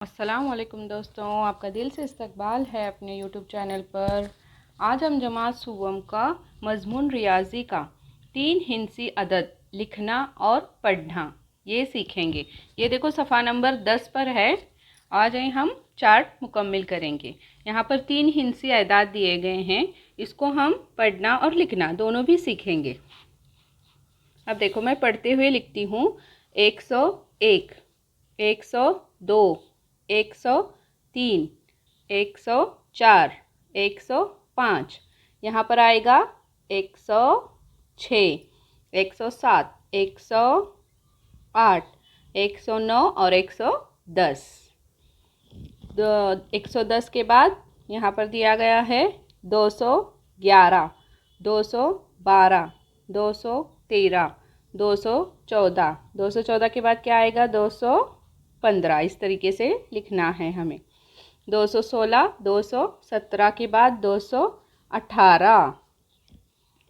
अस्सलामुअलैकुम दोस्तों, आपका दिल से इस्तकबाल है अपने यूट्यूब चैनल पर। आज हम जमात सुवम का मज़मून रियाजी का 3 हिंसी अदद लिखना और पढ़ना ये सीखेंगे। ये देखो सफ़ा नंबर 10 पर है। आ जाए हम चार्ट मुकम्मल करेंगे। यहाँ पर 3 हिंसी अदाद दिए गए हैं, इसको हम पढ़ना और लिखना दोनों भी सीखेंगे। अब देखो मैं पढ़ते हुए लिखती हूँ। 101, 102, 103, 104, 105। यहाँ पर आएगा 106, 107, 108, 109 और 110। 110 के बाद यहाँ पर दिया गया है 211, 212, 213, 214। 214 के बाद क्या आएगा? 215। इस तरीके से लिखना है हमें। 216, 217 के बाद 218,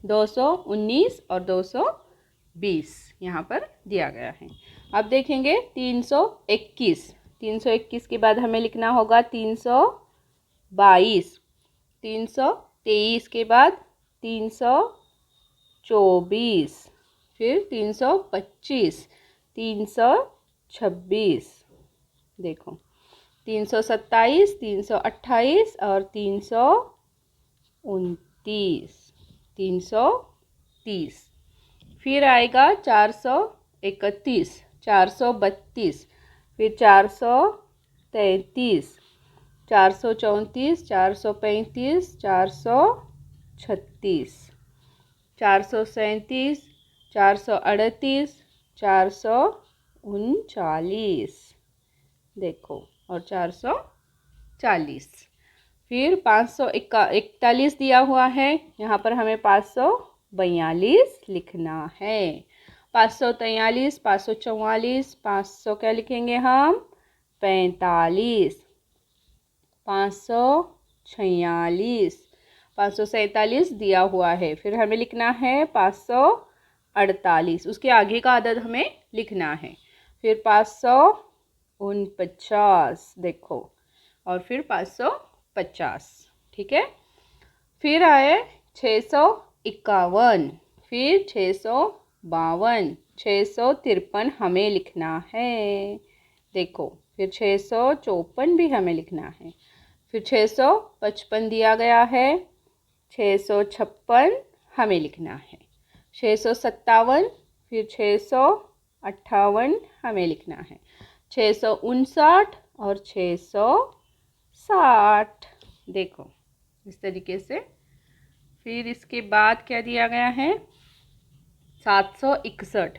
219 और 220 यहाँ पर दिया गया है। अब देखेंगे 321। 321 के बाद हमें लिखना होगा 322, 323 के बाद 324, फिर 325, 326, देखो 327, 328 और 329, 330। फिर आएगा 431, 432, फिर 433, 434, 435, 436, 437, 438, 439, देखो, और 440। फिर 541 दिया हुआ है, यहाँ पर हमें 542 लिखना है। 543, 544, 500 क्या लिखेंगे हम? 45, 546, 547 दिया हुआ है। फिर हमें लिखना है 548, उसके आगे का अदद हमें लिखना है। फिर 549, देखो, और फिर 550, ठीक है। फिर आए 651, फिर 652, 653 हमें लिखना है, देखो। फिर 654 भी हमें लिखना है। फिर 655 दिया गया है, 656 हमें लिखना है। 657, फिर 658 हमें लिखना है। 659 और 660, देखो इस तरीके से। फिर इसके बाद क्या दिया गया है? 761,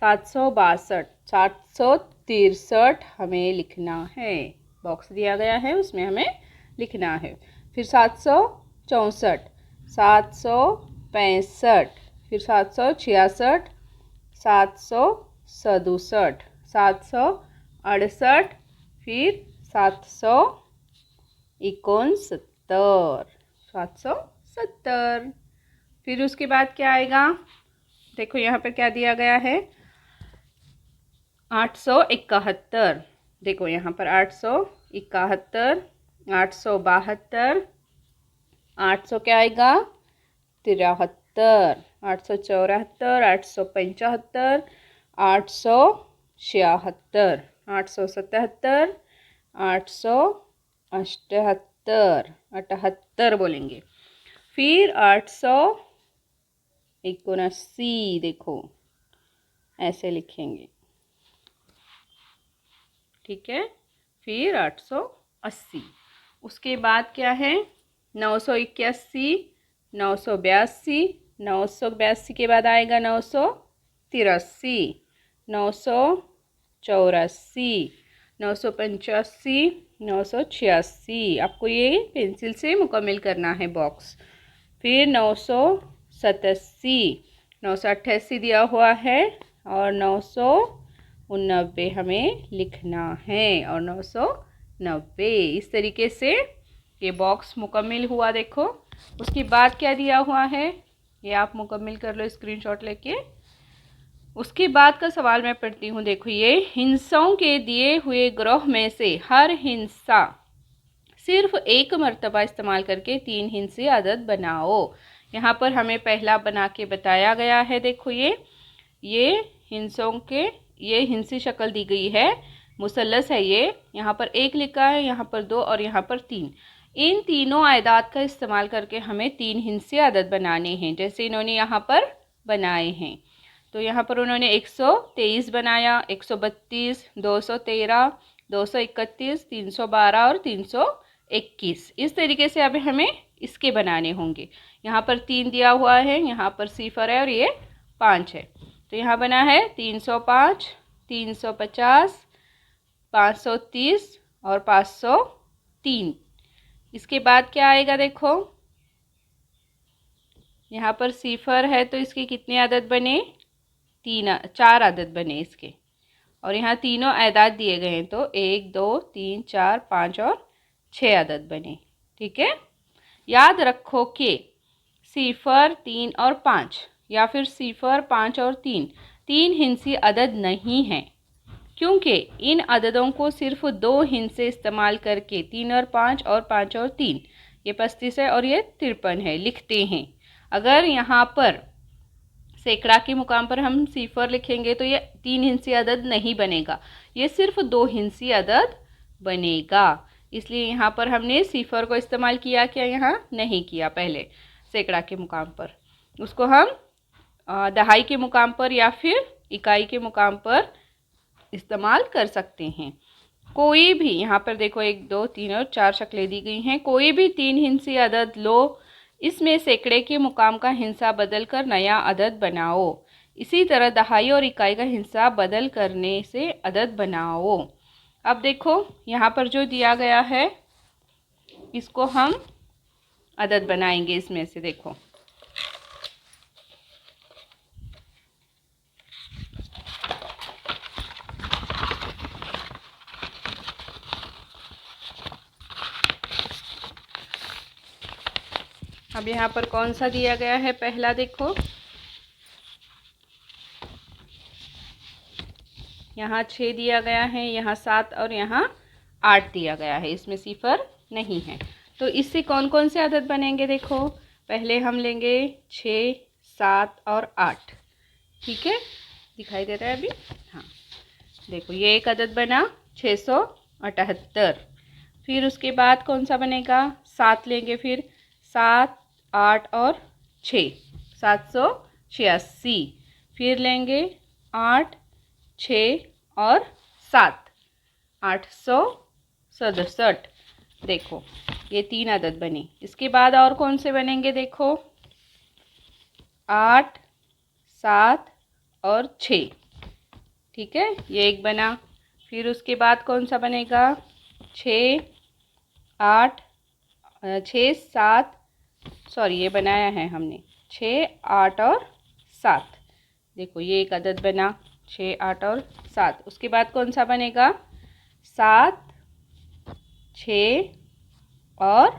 762, 763 हमें लिखना है। बॉक्स दिया गया है, उसमें हमें लिखना है। फिर 764, 765, फिर 766, 767, 768, फिर 769, 770। फिर उसके बाद क्या आएगा? देखो यहाँ पर क्या दिया गया है? 871, देखो यहाँ पर 871, 872, 800 क्या आएगा? 73, 874, 875, 876, 877, 878, 78 बोलेंगे। फिर 879, देखो ऐसे लिखेंगे, ठीक है। फिर 880। उसके बाद क्या है? 981, 982, 982 के बाद आएगा 983, 984, 985, 986। आपको ये पेंसिल से मुकम्मल करना है बॉक्स। फिर 987, 988 दिया हुआ है, और 990 हमें लिखना है, और 990। इस तरीके से ये बॉक्स मुकम्मल हुआ, देखो। उसके बाद क्या दिया हुआ है ये आप मुकम्मल कर लो स्क्रीनशॉट लेके। उसके बाद का सवाल मैं पढ़ती हूँ। देखो, ये हिंसों के दिए हुए ग्रोह में से हर हिंसा सिर्फ एक मर्तबा इस्तेमाल करके 3 हिंसी अदद बनाओ। यहाँ पर हमें पहला बना के बताया गया है। देखो, ये हिंसों के ये हिंसी शक्ल दी गई है, मुसल्लस है ये। यहाँ पर 1 लिखा है, यहाँ पर 2 और यहाँ पर 3। इन तीनों आयदात का इस्तेमाल करके हमें 3 हिंसी अदद बनाने हैं, जैसे इन्होंने यहाँ पर बनाए हैं। तो यहाँ पर उन्होंने 123 बनाया, 132, 213, 231, 312 और 321। इस तरीके से अब हमें इसके बनाने होंगे। यहाँ पर 3 दिया हुआ है, यहाँ पर 0 है और ये 5 है। तो यहाँ बना है 305, 350, 530 और 503। इसके बाद क्या आएगा? देखो, यहाँ पर 0 है तो इसके कितने अदद बने? 4 अदद बने इसके। और यहाँ तीनों आयदाद दिए गए हैं तो 1, 2, 3, 4, 5 और 6 अदद बने। ठीक है, याद रखो कि 0, 3 और 5 या फिर 0, 5 और 3 हिंसी अदद नहीं हैं, क्योंकि इन अददों को सिर्फ 2 हिंसे इस्तेमाल करके 3 और 5 और 5 और 3, ये 35 है और ये 53 है, लिखते हैं। अगर यहाँ पर सैकड़ा के मुकाम पर हम 0 लिखेंगे तो ये 3 हिंसी अदद नहीं बनेगा, ये सिर्फ 2 हिंसी अदद बनेगा। इसलिए यहाँ पर हमने 0 को इस्तेमाल किया, क्या यहाँ नहीं किया पहले सैकड़ा के मुकाम पर। उसको हम दहाई के मुकाम पर या फिर इकाई के मुकाम पर इस्तेमाल कर सकते हैं। कोई भी, यहाँ पर देखो 1, 2, 3 और 4 शक्लें दी गई हैं। कोई भी 3 हिंसी अदद लो, इसमें सैकड़े के मुकाम का हिंसा बदल कर नया अदद बनाओ। इसी तरह दहाई और इकाई का हिंसा बदल करने से अदद बनाओ। अब देखो, यहाँ पर जो दिया गया है इसको हम अदद बनाएंगे इसमें से। देखो, अब यहाँ पर कौन सा दिया गया है? पहला देखो, यहाँ 6 दिया गया है, यहाँ 7 और यहाँ 8 दिया गया है, इसमें 0 नहीं है। तो इससे कौन कौन से अदद बनेंगे? देखो, पहले हम लेंगे 6, 7 और 8। ठीक है, दिखाई दे रहा है अभी? हाँ, देखो ये एक अदद बना 678। फिर उसके बाद कौन सा बनेगा? 7 लेंगे, फिर 7, 8 और 6, 786। फिर लेंगे 8, 6 और 7, 867। देखो, ये 3 अदद बने। इसके बाद और कौन से बनेंगे? देखो, 8, 7 और 6। ठीक है, ये एक बना। फिर उसके बाद कौन सा बनेगा? 6, 8, 6, 7, सॉरी ये बनाया है हमने 6, 8 और 7। देखो, ये एक अदद बना 6, 8 और 7। उसके बाद कौन सा बनेगा? 7, 6 और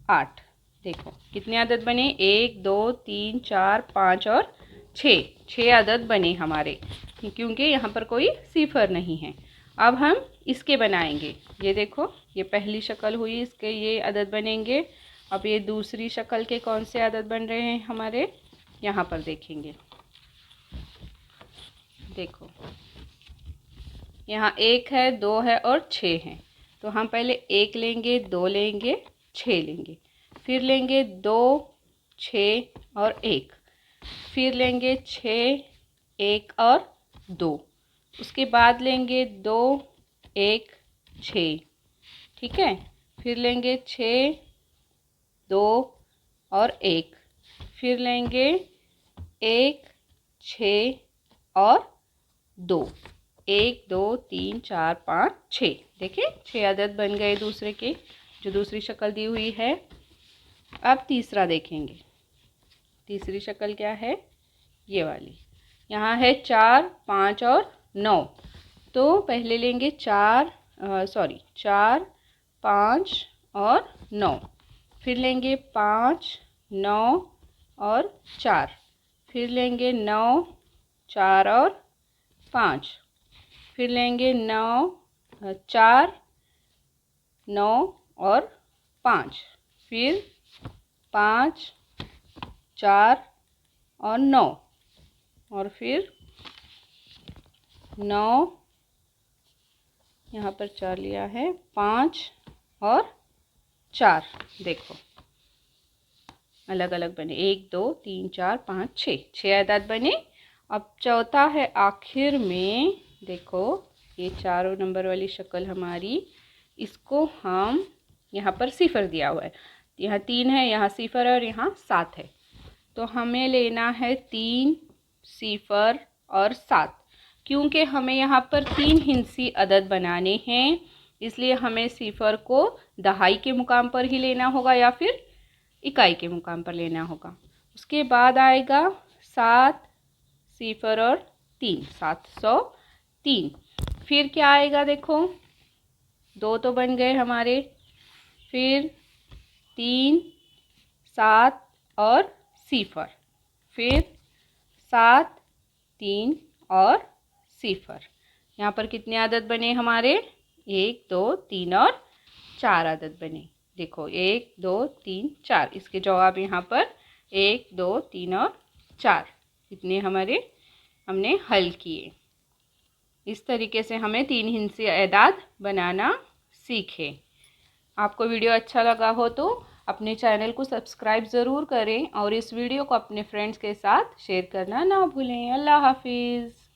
8। देखो कितने अदद बने? 1, 2, 3, 4, 5 और 6 अदद बने हमारे, क्योंकि यहाँ पर कोई 0 नहीं है। अब हम इसके बनाएंगे। ये देखो, ये पहली शक्ल हुई, इसके ये अदद बनेंगे। अब ये दूसरी शक्ल के कौन से अदद बन रहे हैं हमारे, यहाँ पर देखेंगे। देखो, यहाँ 1 है, 2 है और 6 है। तो हम पहले 1 लेंगे, 2 लेंगे, 6 लेंगे, फिर लेंगे 2, 6 और 1, फिर लेंगे 6, 1 और 2। उसके बाद लेंगे 2, 1, 6। ठीक है, फिर लेंगे 6, 2 और 1, फिर लेंगे 1, 6 और 2, 1, 2, 3, 4, 5, 6। देखिए 6 अदद बन गए दूसरे के, जो दूसरी शक्ल दी हुई है। अब तीसरा देखेंगे। तीसरी शक्ल क्या है? ये वाली। यहाँ है 4, 5 और 9। तो पहले लेंगे 4, 5 और 9, फिर लेंगे 5, 9 और 4, फिर लेंगे 9, 4 और 5। फिर लेंगे 9, 4, 9 और 5। फिर 5, 4 और 9, और फिर 9, यहाँ पर 4 लिया है, 5 और 4। देखो अलग अलग बने, 1 2 3 4 5 6 अदद बने। अब चौथा है आखिर में, देखो ये चारों नंबर वाली शक्ल हमारी, इसको हम यहाँ पर सिफर दिया हुआ है, यहाँ 3 है, यहाँ सिफर है और यहाँ 7 है। तो हमें लेना है 3 सिफर और 7, क्योंकि हमें यहाँ पर 3 हिंसी अदद बनाने हैं, इसलिए हमें सिफर को दहाई के मुकाम पर ही लेना होगा या फिर इकाई के मुकाम पर लेना होगा। उसके बाद आएगा 7 सिफर और 3, 703। फिर क्या आएगा, देखो 2 तो बन गए हमारे, फिर 3 7 और सिफर, फिर 7 3 और सिफर। यहाँ पर कितने आदत बने हमारे, 1 2 3 और 4 आदत बने। देखो 1 2 3 4, इसके जवाब यहाँ पर 1 2 3 और 4 इतने हमने हल किए। इस तरीके से हमें 3 हिंसी एदाद बनाना सीखे। आपको वीडियो अच्छा लगा हो तो अपने चैनल को सब्सक्राइब ज़रूर करें और इस वीडियो को अपने फ्रेंड्स के साथ शेयर करना ना भूलें। अल्लाह हाफिज़।